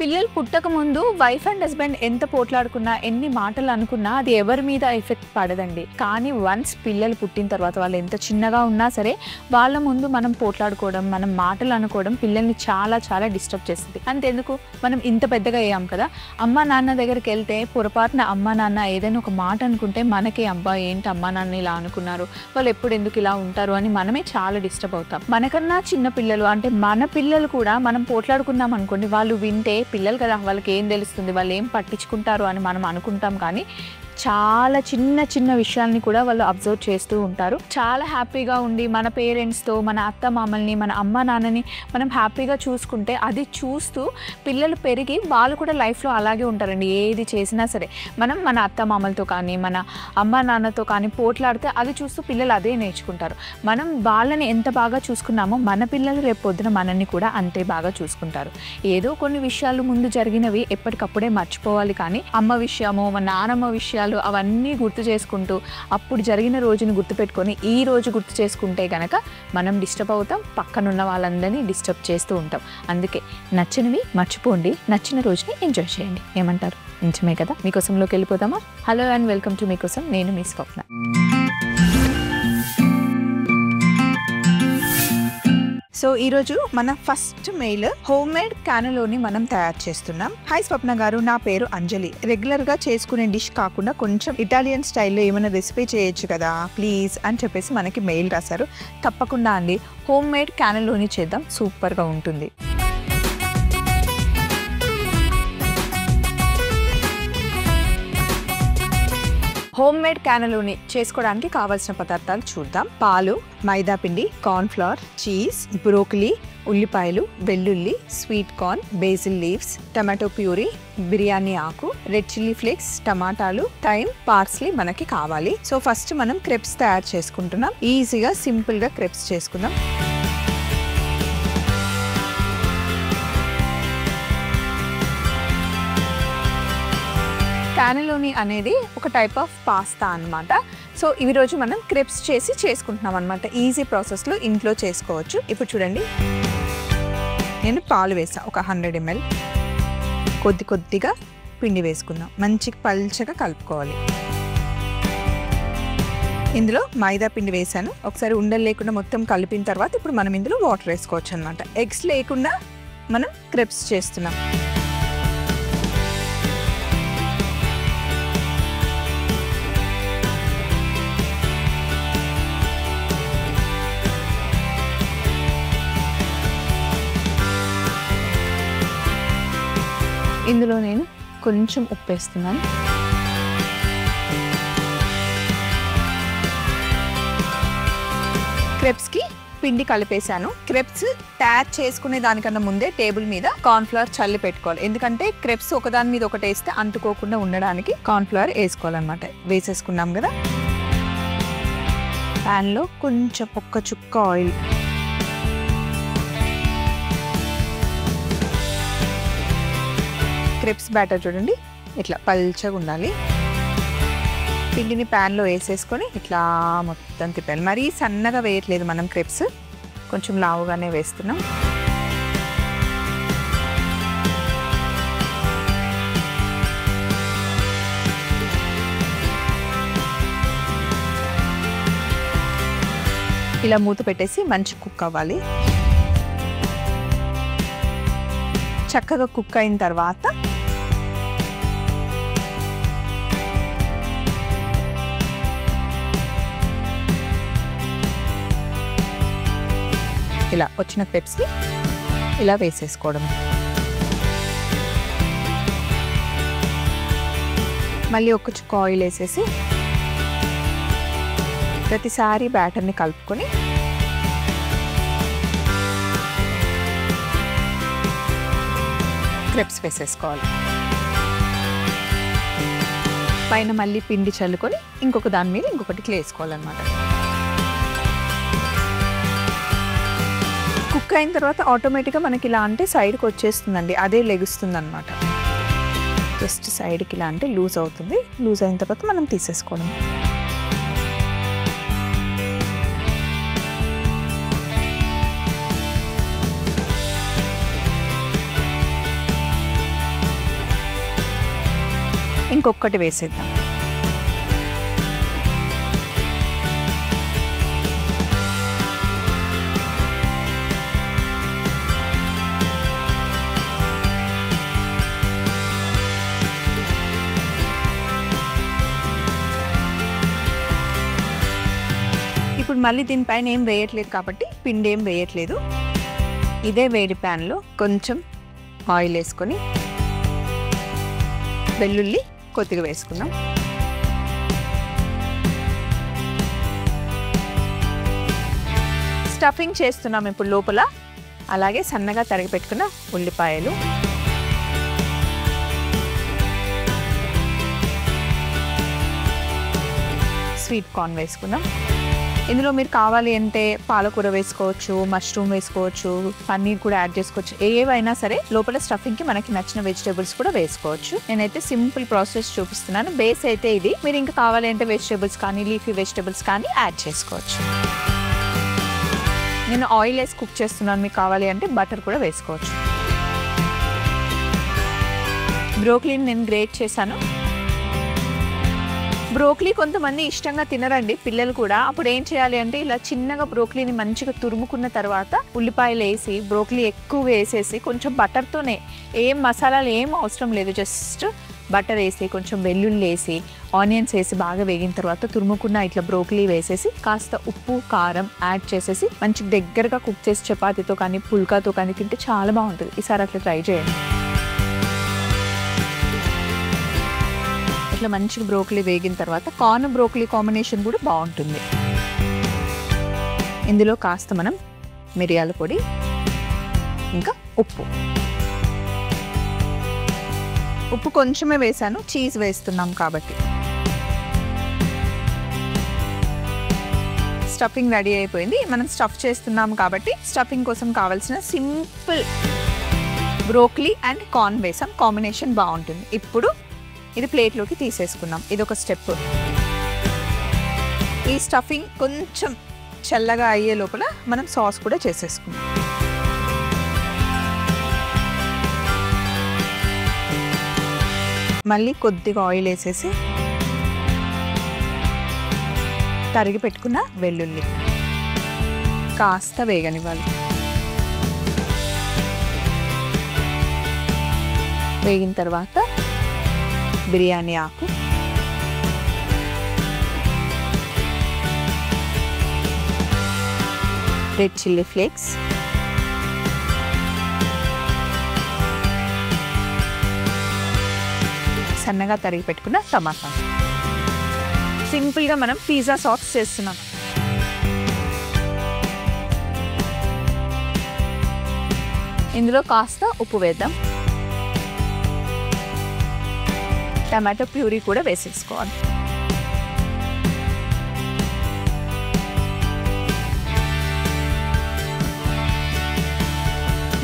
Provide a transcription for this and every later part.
పిల్లలు పుట్టక ముందు వైఫ్ అండ్ హస్బెండ్ ఎంత పోట్లాడుకున్నా ఎన్ని మాటలు అనుకున్నా అది ఎవరి మీద ఎఫెక్ట్ పడదండి. కానీ వన్స్ పిల్లలు పుట్టిన తర్వాత వాళ్ళు ఎంత చిన్నగా ఉన్నా సరే వాళ్ళ ముందు మనం పోట్లాడుకోవడం, మనం మాటలు అనుకోవడం పిల్లల్ని చాలా చాలా డిస్టర్బ్ చేస్తుంది. అంతెందుకు మనం ఇంత పెద్దగా అయ్యాం కదా, అమ్మ నాన్న దగ్గరికి వెళ్తే పొరపాటున అమ్మ నాన్న ఏదైనా ఒక మాట అనుకుంటే మనకే అబ్బా ఏంటి అమ్మ నాన్న ఇలా అనుకున్నారు, వాళ్ళు ఎప్పుడు ఎందుకు ఇలా ఉంటారు అని మనమే చాలా డిస్టర్బ్ అవుతాం. మనకన్నా చిన్న పిల్లలు అంటే మన పిల్లలు కూడా మనం పోట్లాడుకున్నాం అనుకోండి, వాళ్ళు వింటే పిల్లలు కదా వాళ్ళకి ఏం తెలుస్తుంది, వాళ్ళు ఏం పట్టించుకుంటారు అని మనం అనుకుంటాం. కానీ చాలా చిన్న చిన్న విషయాల్ని కూడా వాళ్ళు అబ్జర్వ్ చేస్తూ ఉంటారు. చాలా హ్యాపీగా ఉండి మన పేరెంట్స్తో, మన అత్త మామల్ని, మన అమ్మ నాన్నని మనం హ్యాపీగా చూసుకుంటే అది చూస్తూ పిల్లలు పెరిగి వాళ్ళు కూడా లైఫ్లో అలాగే ఉంటారండి. ఏది చేసినా సరే మనం మన అత్త మామలతో కానీ మన అమ్మ నాన్నతో కానీ పోట్లాడితే అది చూస్తూ పిల్లలు అదే నేర్చుకుంటారు. మనం వాళ్ళని ఎంత బాగా చూసుకున్నామో మన పిల్లలు రేపు పొద్దున మనల్ని కూడా అంతే బాగా చూసుకుంటారు. ఏదో కొన్ని విషయాలు ముందు జరిగినవి ఎప్పటికప్పుడే మర్చిపోవాలి, కానీ అమ్మ విషయమో మన నానమ్మ విషయాలు అవన్నీ గుర్తు చేసుకుంటూ అప్పుడు జరిగిన రోజుని గుర్తుపెట్టుకొని ఈ రోజు గుర్తు చేసుకుంటే కనుక మనం డిస్టర్బ్ అవుతాం, పక్కనున్న వాళ్ళందరినీ డిస్టర్బ్ చేస్తూ ఉంటాం. అందుకే నచ్చినవి మర్చిపోండి, నచ్చిన రోజుని ఎంజాయ్ చేయండి. ఏమంటారు? నిజమే కదా. మీకోసంలోకి వెళ్ళిపోతామా? హలో అండ్ వెల్కమ్ టు మీకోసం. నేను మీ స్వప్న. సో ఈరోజు మన ఫస్ట్ మెయిల్ హోమ్ మేడ్ క్యానలోని మనం తయారు చేస్తున్నాం. హాయ్ స్వప్న గారు, నా పేరు అంజలి. రెగ్యులర్ గా చేసుకునే డిష్ కాకుండా కొంచెం ఇటాలియన్ స్టైల్లో ఏమైనా రెసిపీ చేయొచ్చు కదా ప్లీజ్ అని చెప్పేసి మనకి మెయిల్ రాశారు. తప్పకుండా అండి, హోమ్ మేడ్ క్యానలోని చేద్దాం, సూపర్ గా ఉంటుంది. హోమ్ మేడ్ క్యానలోని చేసుకోవడానికి కావాల్సిన పదార్థాలు చూద్దాం. పాలు, మైదా పిండి, కార్న్ ఫ్లవర్, చీజ్, బ్రోకలీ, ఉల్లిపాయలు, వెల్లుల్లి, sweet corn, basil leaves, tomato puree, biryani ఆకు, రెడ్ చిల్లీ ఫ్లేక్స్, టమాటాలు, థైమ్, పార్స్లీ మనకి కావాలి. సో ఫస్ట్ మనం క్రెప్స్ తయారు చేసుకుంటున్నాం. ఈజీగా సింపుల్ గా క్రెప్స్ చేసుకుందాం. క్యానలోని అనేది ఒక టైప్ ఆఫ్ పాస్తా అన్నమాట. సో ఈ రోజు మనం క్రెప్స్ చేసుకుంటున్నాం అనమాట. ఈజీ ప్రాసెస్లో ఇంట్లో చేసుకోవచ్చు. ఇప్పుడు చూడండి, నేను పాలు వేసా ఒక 100 ml. కొద్దిగా పిండి వేసుకుందాం, మంచి పల్చగా కలుపుకోవాలి. ఇందులో మైదా పిండి వేసాను. ఒకసారి ఉండలు లేకుండా మొత్తం కలిపిన తర్వాత ఇప్పుడు మనం ఇందులో వాటర్ వేసుకోవచ్చు అనమాట. ఎగ్స్ లేకుండా మనం క్రెప్స్ చేస్తున్నాం. ఇందులో నేను కొంచెం ఉప్పు వేస్తున్నాను. క్రెప్స్కి పిండి కలిపేశాను. క్రెప్స్ తయారు చేసుకునే దానికన్నా ముందే టేబుల్ మీద కార్న్ ఫ్లవర్ చల్లి పెట్టుకోవాలి. ఎందుకంటే క్రెప్స్ ఒకదాని మీద ఒకటి వేస్తే అంటుకోకుండా ఉండడానికి కార్న్ ఫ్లవర్ వేసుకోవాలన్నమాట. వేసేసుకున్నాం కదా. ప్యాన్లో కొంచెం ఒక్క చుక్క ఆయిల్, క్రెప్స్ బ్యాటర్ చూడండి ఇట్లా పల్చగా ఉండాలి. పిండిని ప్యాన్లో వేసేసుకొని ఇట్లా మొత్తం తిప్పాలి. మరీ సన్నగా వేయట్లేదు మనం, క్రెప్స్ కొంచెం లావుగానే వేస్తున్నాం. ఇలా మూత పెట్టేసి మంచి కుక్ అవ్వాలి. చక్కగా కుక్ అయిన తర్వాత ఇలా వచ్చిన క్రెప్స్ని ఇలా వేసేసుకోవడం. మళ్ళీ ఒక చుక్క ఆయిల్ వేసేసి ప్రతిసారి బ్యాటర్ని కలుపుకొని క్రెప్స్ వేసేసుకోవాలి. పైన మళ్ళీ పిండి చల్లుకొని ఇంకొక దాని మీద ఇంకొకటి వేసుకోవాలన్నమాట. కుక్ అయిన తర్వాత ఆటోమేటిక్గా మనకి ఇలా అంటే సైడ్కి వచ్చేస్తుందండి, అదే లెగుస్తుంది అనమాట. జస్ట్ సైడ్కి ఇలా అంటే లూజ్ అవుతుంది. లూజ్ అయిన తర్వాత మనం తీసేసుకోవడం. ఇంకొకటి వేసేద్దాం. ఇప్పుడు మళ్ళీ దీనిపైన ఏం వేయట్లేదు కాబట్టి పిండి ఏం వేయట్లేదు. ఇదే వేడి ప్యాన్లో కొంచెం ఆయిల్ వేసుకొని వెల్లుల్లి కొద్దిగా వేసుకుందాం. స్టఫింగ్ చేస్తున్నాం ఇప్పుడు లోపల. అలాగే సన్నగా తరిగి పెట్టుకున్న ఉల్లిపాయలు, స్వీట్ కార్న్ వేసుకుందాం. ఇందులో మీరు కావాలి అంటే పాలకూర వేసుకోవచ్చు, మష్రూమ్ వేసుకోవచ్చు, పన్నీర్ కూడా యాడ్ చేసుకోవచ్చు. ఏవైనా సరే లోపల స్టఫింగ్కి మనకి నచ్చిన వెజిటేబుల్స్ కూడా వేసుకోవచ్చు. నేనైతే సింపుల్ ప్రాసెస్ చూపిస్తున్నాను. బేస్ అయితే ఇది. మీరు ఇంకా కావాలి అంటే వెజిటేబుల్స్ కానీ లీఫీ వెజిటేబుల్స్ కానీ యాడ్ చేసుకోవచ్చు. నేను ఆయిల్ వేసి కుక్ చేస్తున్నాను. మీకు కావాలి అంటే బటర్ కూడా వేసుకోవచ్చు. బ్రోకలీని నేను గ్రేట్ చేశాను. బ్రోకలీ కొంతమంది ఇష్టంగా తినరండి పిల్లలు కూడా. అప్పుడు ఏం చేయాలి అంటే ఇలా చిన్నగా బ్రోకలీని మంచిగా తురుముకున్న తర్వాత ఉల్లిపాయలు వేసి బ్రోకలీ ఎక్కువ వేసేసి కొంచెం బటర్తోనే, ఏం మసాలాలు ఏం అవసరం లేదు, జస్ట్ బటర్ వేసి కొంచెం వెల్లుల్లి వేసి ఆనియన్స్ వేసి బాగా వేగిన తర్వాత తురుముకున్న ఇట్లా బ్రోకలీ వేసేసి కాస్త ఉప్పు కారం యాడ్ చేసేసి మంచి దగ్గరగా కుక్ చేసి చపాతీతో కానీ పుల్కాతో కానీ తింటే చాలా బాగుంటుంది. ఈసారి అట్లా ట్రై చేయండి. ఇట్లా మంచిగా బ్రోకలీ వేగిన తర్వాత కార్న్ బ్రోకలీ కాంబినేషన్ కూడా బాగుంటుంది. ఇందులో కాస్త మనం మిరియాల పొడి ఇంకా ఉప్పు కొంచెమే వేసాను, చీజ్ వేస్తున్నాం కాబట్టి. స్టఫింగ్ రెడీ అయిపోయింది. మనం స్టఫ్ చేస్తున్నాం కాబట్టి స్టఫింగ్ కోసం కావాల్సిన సింపుల్ బ్రోకలీ అండ్ కార్న్ వేసాం, కాంబినేషన్ బాగుంటుంది. ఇప్పుడు ఇది ప్లేట్లోకి తీసేసుకున్నాం. ఇది ఒక స్టెప్. ఈ స్టఫింగ్ కొంచెం చల్లగా అయ్యే లోపల మనం సాస్ కూడా చేసేసుకున్నాం. మళ్ళీ కొద్దిగా ఆయిల్ వేసేసి తరిగి పెట్టుకున్న వెల్లుల్లి కాస్త వేగనివ్వాలి. వేగిన తర్వాత బిర్యానీ ఆకు, రెడ్ చిల్లీ ఫ్లేక్స్, సన్నగా తరిగి పెట్టుకున్న టమాటా. సింపుల్గా మనం పిజ్జా సాస్ చేస్తున్నాం. ఇందులో కాస్త ఉప్పు వేద్దాం. టమాటో ప్యూరీ కూడా వేసేసుకోవాలి.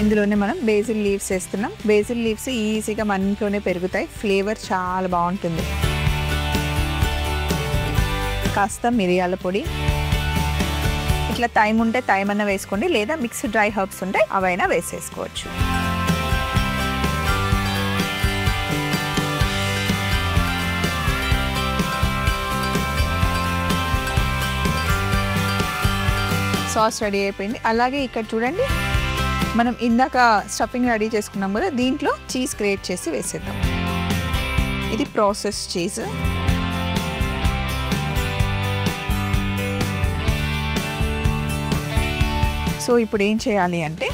ఇందులోనే మనం బేసిల్ లీవ్స్ వేస్తున్నాం. బేసిల్ లీవ్స్ ఈజీగా మన ఇంట్లోనే పెరుగుతాయి, ఫ్లేవర్ చాలా బాగుంటుంది. కాస్త మిరియాల పొడి, ఇట్లా థైమ్ ఉంటే థైమ్ అన్న వేసుకోండి, లేదా మిక్స్డ్ డ్రై హర్బ్స్ ఉంటే అవైనా వేసేసుకోవచ్చు. సాస్ రెడీ అయిపోయింది. అలాగే ఇక్కడ చూడండి, మనం ఇందాక స్టఫింగ్ రెడీ చేసుకున్నాం కదా, దీంట్లో చీజ్ గ్రేట్ చేసి వేసేద్దాం. ఇది ప్రాసెస్ చీజ్. సో ఇప్పుడు ఏం చేయాలి అంటే,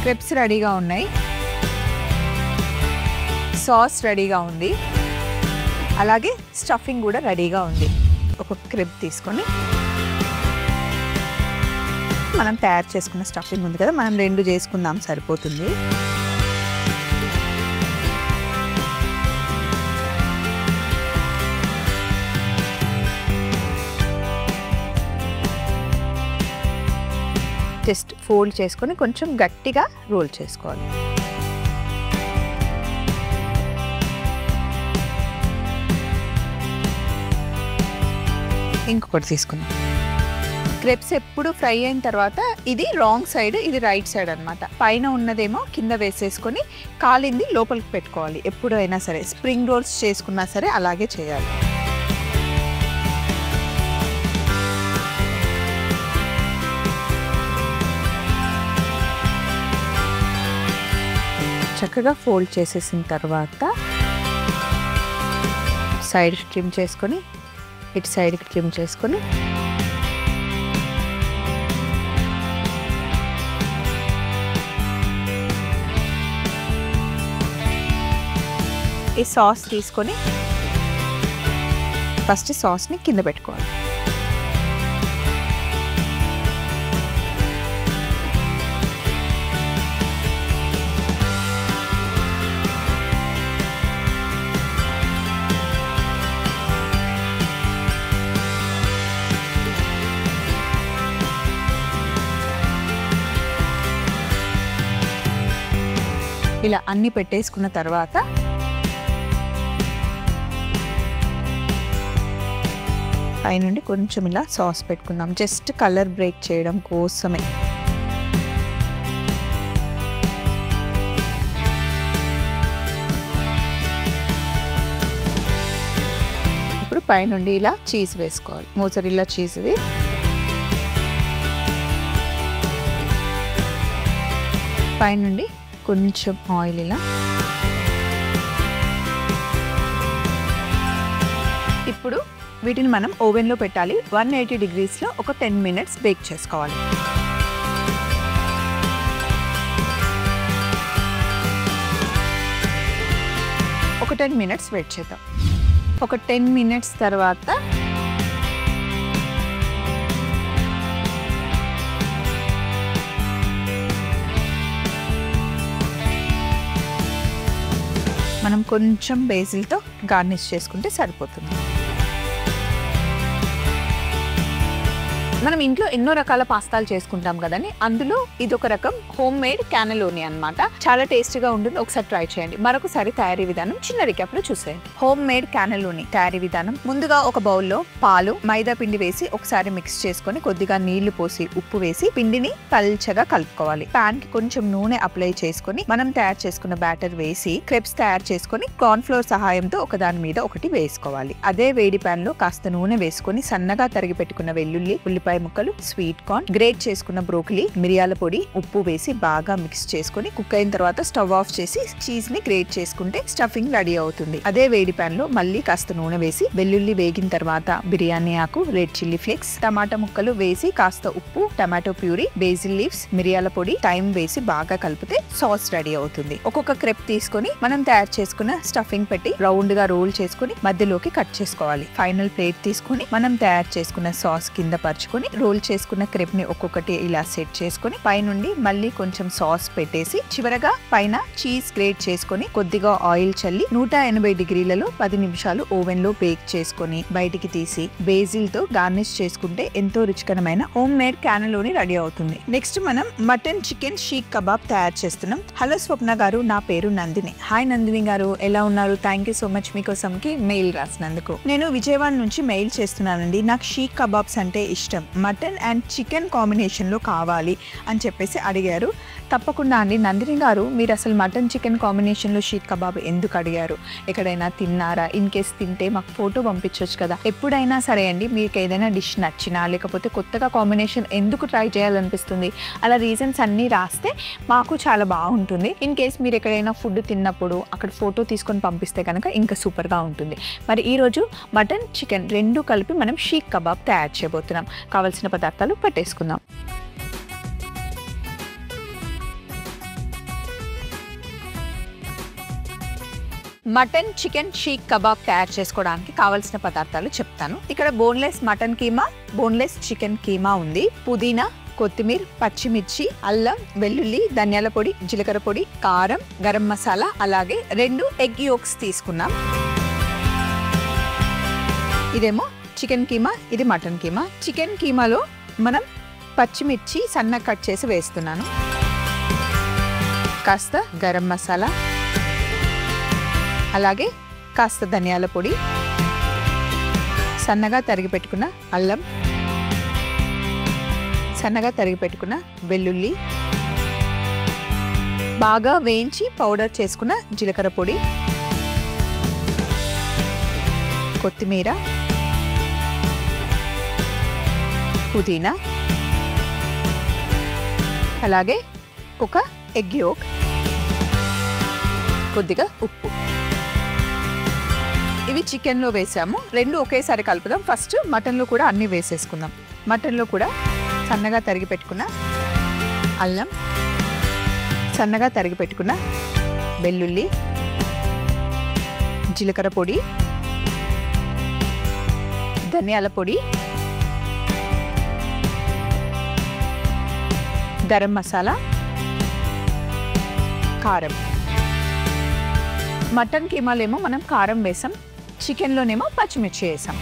క్రెప్స్ రెడీగా ఉన్నాయి, సాస్ రెడీగా ఉంది, అలాగే స్టఫింగ్ కూడా రెడీగా ఉంది. ఒక క్రెప్ తీసుకొని మనం తయారు చేసుకున్న స్టఫింగ్ ఉంది కదా, మనం 2 చేసుకుందాం, సరిపోతుంది. జస్ట్ ఫోల్డ్ చేసుకొని కొంచెం గట్టిగా రోల్ చేసుకోవాలి. ఇంకొకటి తీసుకుందాం. క్రెప్స్ ఎప్పుడు ఫ్రై అయిన తర్వాత ఇది రాంగ్ సైడ్, ఇది రైట్ సైడ్ అనమాట. పైన ఉన్నదేమో కింద వేసేసుకొని కాలింది లోపలికి పెట్టుకోవాలి. ఎప్పుడైనా సరే స్ప్రింగ్ రోల్స్ చేసుకున్నా సరే అలాగే చేయాలి. చక్కగా ఫోల్డ్ చేసేసిన తర్వాత సైడ్ ట్రిమ్ చేసుకొని ఇటు సైడ్కి ట్రిమ్ చేసుకొని ఈ సాస్ తీసుకొని ఫస్ట్ సాస్ని కింద పెట్టుకోవాలి. ఇలా అన్ని పెట్టేసుకున్న తర్వాత పైనుండి కొంచెం ఇలా సాస్ పెట్టుకుందాం, జస్ట్ కలర్ బ్రేక్ చేయడం కోసమే. ఇప్పుడు పైనుండి ఇలా చీజ్ వేసుకోవాలి, మోజరెల్లా చీజ్ది. పైనుండి కొంచెం ఆయిల్ ఇలా. ఇప్పుడు వీటిని మనం ఓవెన్లో పెట్టాలి. 180 degreesలో ఒక 10 minutes బేక్ చేసుకోవాలి. ఒక 10 minutes వెయిట్ చేద్దాం. ఒక 10 minutes తర్వాత మనం కొంచెం బేసిల్తో గార్నిష్ చేసుకుంటే సరిపోతుంది. మనం ఇంట్లో ఎన్నో రకాల పాస్తాలు చేసుకుంటాం కదండి, అందులో ఇది ఒక రకం హోమ్ మేడ్ క్యానెలోని అన్నమాట. చాలా టేస్టీగా ఉంటుంది, ఒకసారి ట్రై చేయండి. మరొకసారి తయారీ విధానం చిన్న రికాప్లో చూసేయండి. హోమ్ మేడ్ క్యానెలోని తయారీ విధానం: ముందుగా ఒక బౌల్లో పాలు, మైదా పిండి వేసి ఒకసారి మిక్స్ చేసుకొని కొద్దిగా నీళ్లు పోసి ఉప్పు వేసి పిండిని పల్చగా కలుపుకోవాలి. పాన్ కి కొంచెం నూనె అప్లై చేసుకొని మనం తయారు చేసుకున్న బ్యాటర్ వేసి క్రెప్స్ తయారు చేసుకొని కార్న్ ఫ్లోర్ సహాయంతో ఒకదాని మీద ఒకటి వేసుకోవాలి. అదే వేడి పాన్ లో కాస్త నూనె వేసుకొని సన్నగా తరిగి పెట్టుకున్న వెల్లుల్లి, ఉల్లిపాయ ముక్కలు, స్వీట్ కార్న్, గ్రేట్ చేసుకున్న బ్రోకలీ, మిరియాల పొడి, ఉప్పు వేసి బాగా మిక్స్ చేసుకుని కుక్ అయిన తర్వాత స్టవ్ ఆఫ్ చేసి చీజ్ ని గ్రేట్ చేసుకుంటే స్టఫింగ్ రెడీ అవుతుంది. అదే వేడి పాన్ లో మళ్ళీ కాస్త నూనె వేసి వెల్లుల్లి వేగిన తర్వాత బిర్యానీ ఆకు, రెడ్ చిల్లీ ఫ్లేక్స్, టమాటా ముక్కలు వేసి కాస్త ఉప్పు, టమాటో ప్యూరీ, బేసిల్ లీవ్స్, మిరియాల పొడి, టైం వేసి బాగా కలిపితే సాస్ రెడీ అవుతుంది. ఒక్కొక్క క్రెప్ తీసుకొని మనం తయారు చేసుకున్న స్టఫింగ్ పెట్టి రౌండ్ గా రోల్ చేసుకుని మధ్యలోకి కట్ చేసుకోవాలి. ఫైనల్ ప్లేట్ తీసుకొని మనం తయారు చేసుకున్న సాస్ కింద పరుచుకొని రోల్ చేసుకున్న క్రెప్ ని ఒక్కొక్కటి ఇలా సెట్ చేసుకొని పైనుండి మళ్ళీ కొంచెం సాస్ పెట్టేసి చివరగా పైన చీజ్ గ్రేట్ చేసుకొని కొద్దిగా ఆయిల్ చల్లి 180 డిగ్రీలలో 10 నిమిషాలు ఓవెన్ లో బేక్ చేసుకొని బయటికి తీసి బేసిల్ తో గార్నిష్ చేసుకుంటే ఎంతో రుచికరమైన హోమ్ మేడ్ క్యానెలోని రెడీ అవుతుంది. నెక్స్ట్ మనం మటన్ చికెన్ షీక్ కబాబ్ తయారు చేస్తున్నాం. హలో స్వప్న గారు, నా పేరు నందిని. హాయ్ నందిని గారు, ఎలా ఉన్నారు? థ్యాంక్ యూ సో మచ్ మీకోసంకి మెయిల్ రాసినందుకు. నేను విజయవాడ నుంచి మెయిల్ చేస్తున్నానండి. నాకు షీక్ కబాబ్స్ అంటే ఇష్టం, మటన్ అండ్ చికెన్ కాంబినేషన్లో కావాలి అని చెప్పేసి అడిగారు. తప్పకుండా అండి నందిని గారు, మీరు అసలు మటన్ చికెన్ కాంబినేషన్లో షీక్ కబాబ్ ఎందుకు అడిగారు? ఎక్కడైనా తిన్నారా? ఇన్ కేస్ తింటే మాకు ఫోటో పంపించవచ్చు కదా. ఎప్పుడైనా సరే అండి, మీకు ఏదైనా డిష్ నచ్చినా లేకపోతే కొత్తగా కాంబినేషన్ ఎందుకు ట్రై చేయాలనిపిస్తుంది, అలా రీజన్స్ అన్నీ రాస్తే మాకు చాలా బాగుంటుంది. ఇన్ కేస్ మీరు ఎక్కడైనా ఫుడ్ తిన్నప్పుడు అక్కడ ఫోటో తీసుకొని పంపిస్తే కనుక ఇంకా సూపర్గా ఉంటుంది. మరి ఈరోజు మటన్ చికెన్ రెండు కలిపి మనం షీక్ కబాబ్ తయారు చేయబోతున్నాం. కావలసిన పదార్థాలు పట్టేసుకుందాం. మటన్ చికెన్ షీక్ కబాబ్ తయారు చేసుకోవడానికి కావాల్సిన పదార్థాలు చెప్తాను. ఇక్కడ boneless mutton keema, boneless chicken keema ఉంది, పుదీనా, కొత్తిమీర, పచ్చిమిర్చి, అల్లం, వెల్లుల్లి, ధనియాల పొడి, జీలకర్ర పొడి, కారం, గరం మసాలా, అలాగే 2 ఎగ్ యోక్స్ తీసుకున్నాం. ఇదేమో చికెన్ కీమా, ఇది మటన్ కీమా. చికెన్ కీమాలో మనం పచ్చిమిర్చి సన్నగా కట్ చేసి వేస్తున్నాను, కాస్త గరం మసాలా, అలాగే కాస్త ధనియాల పొడి, సన్నగా తరిగి పెట్టుకున్న అల్లం, సన్నగా తరిగి పెట్టుకున్న వెల్లుల్లి, బాగా వేయించి పౌడర్ చేసుకున్న జీలకర్ర పొడి, కొత్తిమీర, పుదీనా, అలాగే ఒక ఎగ్ యోక్, కొద్దిగా ఉప్పు. ఇవి చికెన్లో వేసాము. రెండు ఒకేసారి కలుపుదాం. ఫస్ట్ మటన్లో కూడా అన్నీ వేసేసుకుందాం. మటన్లో కూడా సన్నగా తరిగి పెట్టుకున్న అల్లం, సన్నగా తరిగి పెట్టుకున్న వెల్లుల్లి, జీలకర్ర పొడి, ధనియాల పొడి, గరం మసాలా, కారం. మటన్ కీమాలేమో మనం కారం వేసాం, చికెన్లోనేమో పచ్చిమిర్చి వేసాం.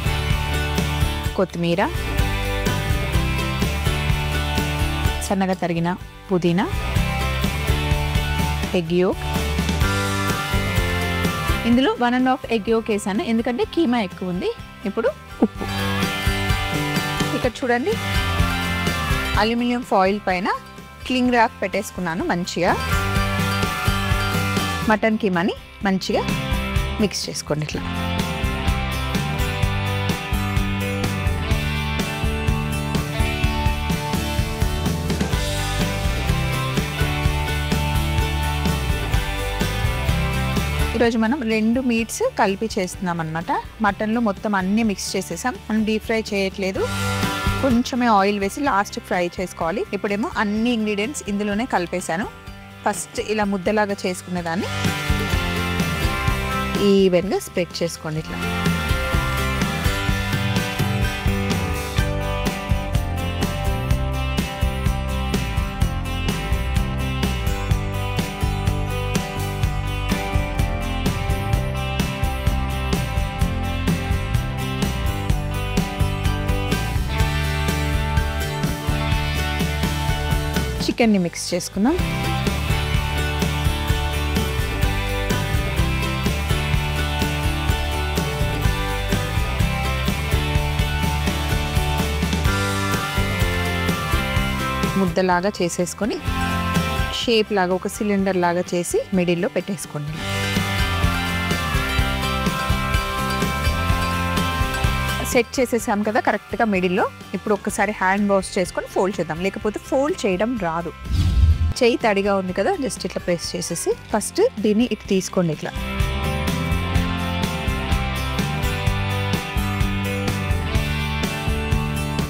కొత్తిమీర, సన్నగా తరిగిన పుదీనా, ఎగ్ యోక్. ఇందులో 1.5 ఎగ్ యోక్ వేసాను ఎందుకంటే కీమా ఎక్కువ ఉంది. ఇప్పుడు ఉప్పు. ఇక్కడ చూడండి, అల్యూమినియం ఫాయిల్ పైన క్లింగ్ ర్యాప్ పెట్టేసుకున్నాను. మంచిగా మటన్ కీమాని మంచిగా మిక్స్ చేసుకోండి. ఇట్లా ఈరోజు మనం 2 మీట్స్ కలిపి చేస్తున్నాం అన్నమాట. మటన్లో మొత్తం అన్నీ మిక్స్ చేసేసాం. మనం డీప్ ఫ్రై చేయట్లేదు, కొంచెమే ఆయిల్ వేసి లాస్ట్ ఫ్రై చేసుకోవాలి. ఇప్పుడేమో అన్ని ఇంగ్రీడియంట్స్ ఇందులోనే కలిపేశాను. ఫస్ట్ ఇలా ముద్దలాగా చేసుకునే దాన్ని ఈవెన్గా స్ప్రెడ్ చేసుకోండి. ఇట్లా చికెన్ని మిక్స్ చేసుకుందాం. ముద్దలాగా చేసేసుకొని షేప్ లాగా ఒక సిలిండర్ లాగా చేసి మిడిల్లో పెట్టేసుకోండి. సెట్ చేసేసాం కదా కరెక్ట్గా మిడిల్లో. ఇప్పుడు ఒక్కసారి హ్యాండ్ వాష్ చేసుకొని ఫోల్డ్ చేద్దాం, లేకపోతే ఫోల్డ్ చేయడం రాదు. చెయ్యి తడిగా ఉంది కదా, జస్ట్ ఇట్లా ప్రెస్ చేసేసి ఫస్ట్ దీన్ని ఇటు తీసుకోండి. ఇట్లా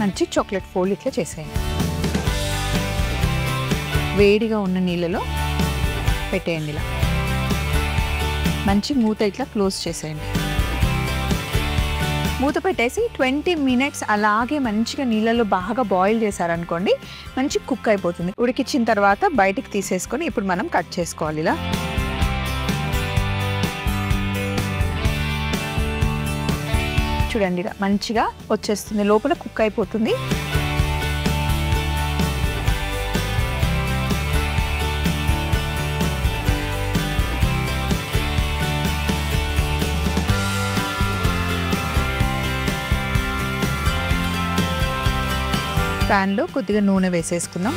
మంచి చాక్లెట్ ఫోల్డ్ ఇట్లా చేసేయండి. వేడిగా ఉన్న నీళ్ళలో పెట్టేయండి. ఇలా మంచి మూత ఇట్లా క్లోజ్ చేసేయండి. మూత పెట్టేసి 20 మినిట్స్ అలాగే మంచిగా నీళ్ళలో బాగా బాయిల్ చేశారనుకోండి, మంచి కుక్ అయిపోతుంది. ఉడికించిన తర్వాత బయటికి తీసేసుకొని ఇప్పుడు మనం కట్ చేసుకోవాలి. ఇలా చూడండి, ఇలా మంచిగా వచ్చేస్తుంది, లోపల కుక్ అయిపోతుంది. ప్యాన్లో కొద్దిగా నూనె వేసేసుకుందాం.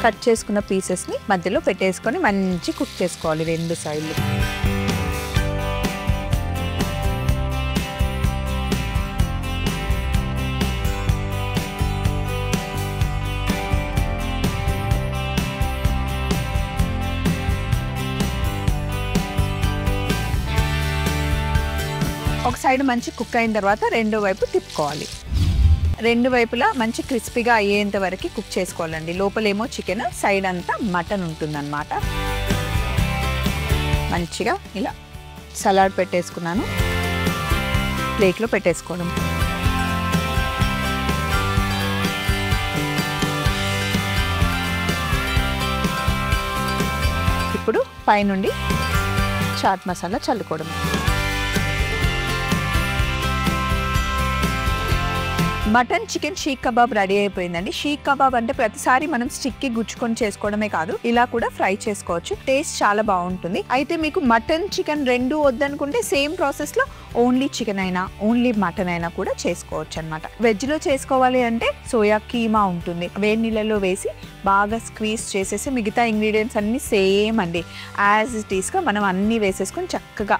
కట్ చేసుకున్న పీసెస్ని మధ్యలో పెట్టేసుకొని మంచి కుక్ చేసుకోవాలి 2 సైడ్లు. ఒక సైడ్ మంచి కుక్ అయిన తర్వాత రెండో వైపు తిప్పుకోవాలి. 2 వైపులా మంచి క్రిస్పీగా అయ్యేంత వరకు కుక్ చేసుకోవాలండి. లోపలేమో చికెన్, సైడ్ అంతా మటన్ ఉంటుందన్నమాట. మంచిగా ఇలా సలాడ్ పెట్టేసుకున్నాను, ప్లేట్లో పెట్టేసుకోవడం. ఇప్పుడు పైనుండి చాట్ మసాలా చల్లుకోవడం. Mutton chicken seekh kebab ready అయిపోయిందండి. షీక్ కబాబ్ అంటే ప్రతిసారి మనం స్టిక్ కి గుచ్చుకొని చేసుకోవడమే కాదు, ఇలా కూడా ఫ్రై చేసుకోవచ్చు. టేస్ట్ చాలా బాగుంటుంది. అయితే మీకు మటన్ చికెన్ రెండు వద్దనుకుంటే సేమ్ ప్రాసెస్ లో ఓన్లీ చికెన్ అయినా ఓన్లీ మటన్ అయినా కూడా చేసుకోవచ్చు అనమాట. వెజ్ లో చేసుకోవాలి అంటే సోయా కీమా ఉంటుంది, వేడి నీళ్ళలో వేసి బాగా స్క్వీజ్ చేసేసి మిగతా ఇంగ్రీడియంట్స్ అన్ని సేమ్ అండి యాజ్ ఇట్ ఈస్ గా మనం అన్ని వేసేసుకొని చక్కగా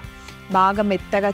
బాగా మెత్తగా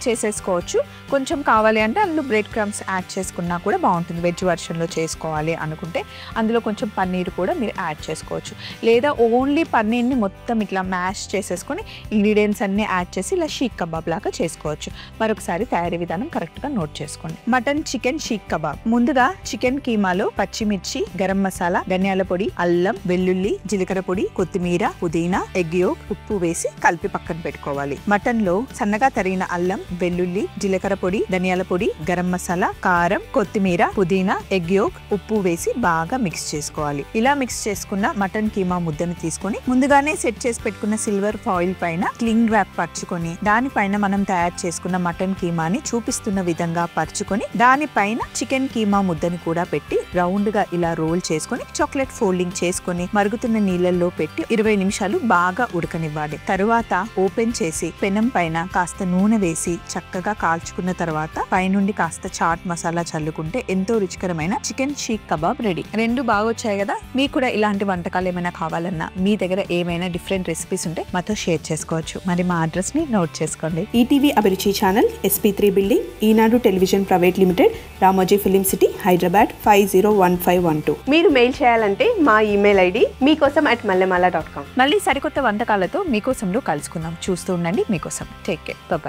చేసేసుకోవచ్చు. కొంచెం కావాలి అంటే అందులో బ్రెడ్ క్రమ్స్ యాడ్ చేసుకున్నా కూడా బాగుంటుంది. వెజ్ వర్షన్లో చేసుకోవాలి అనుకుంటే అందులో కొంచెం పన్నీర్ కూడా మీరు యాడ్ చేసుకోవచ్చు. లేదా ఓన్లీ పన్నీర్ని మొత్తం ఇట్లా మ్యాష్ చేసేసుకొని ఇంగ్రీడియంట్స్ అన్నీ యాడ్ చేసి ఇలా షీక్ కబాబ్ లాగా చేసుకోవచ్చు. మరొకసారి తయారీ విధానం కరెక్ట్గా నోట్ చేసుకోండి. Mutton chicken seekh kebab. ముందుగా చికెన్ కీమాలో పచ్చిమిర్చి, గరం మసాలా, ధనియాల పొడి, అల్లం, వెల్లుల్లి, జీలకర్ర పొడి, కొత్తిమీర, పుదీనా, ఎగ్ యోక్, ఉప్పు వేసి కలిపి పక్కన పెట్టుకోవాలి. మటన్ లో సన్నగా తరిగిన అల్లం, వెల్లుల్లి, జీలకర్ర పొడి, ధనియాల పొడి, గరం మసాలా, కారం, కొత్తిమీర, పుదీనా, ఎగ్ యోక్, ఉప్పు వేసి బాగా మిక్స్ చేసుకోవాలి. ఇలా మిక్స్ చేసుకున్న మటన్ కీమా ముద్దను తీసుకొని ముందుగానే సెట్ చేసి పెట్టుకున్న సిల్వర్ ఫాయిల్ పైన క్లింగ్ ర్యాప్ పరుచుకొని దానిపైన మనం తయారు చేసుకున్న మటన్ కీమాని చూపిస్తున్న విధంగా పరుచుకొని దానిపైన చికెన్ కీమా ముద్దని కూడా పెట్టి రౌండ్ గా ఇలా రోల్ చేసుకొని చాక్లెట్ ఫోల్డింగ్ చేసుకొని మరుగుతున్న నీళ్ళల్లో పెట్టి 20 నిమిషాలు బాగా ఉడకనివ్వాలి. తరువాత ఓపెన్ చేసి పెనం పైన కాస్త నూనె వేసి చక్కగా కాల్చుకున్న తర్వాత పైనుండి కాస్త చాట్ మసాలా చల్లుకుంటే ఎంతో రుచికరమైన చికెన్ షీక్ కబాబ్ రెడీ. రెండు బాగా వచ్చాయి కదా. మీకు కూడా ఇలాంటి వంటకాలు ఏమైనా కావాలన్నా మీ దగ్గర ఏమైనా డిఫరెంట్ రెసిపీస్ ఉంటే మాతో షేర్ చేసుకోవచ్చు. మరి మా అడ్రస్ ని నోట్ చేసుకోండి. ETV Abhiruchi channel, SP3 building, Eenadu television private limited, Ramoji film city, Hyderabad 501512. మీరు మెయిల్ చేయాలంటే మా ఈమెయిల్ ఐడి మీకోసం@mallemala.com. మళ్ళీ సరికొత్త వంటకాలతో మీకోసంలో కలుసుకుందాం. చూస్తూ ఉండండి మీకోసం. Take care. బాయ్.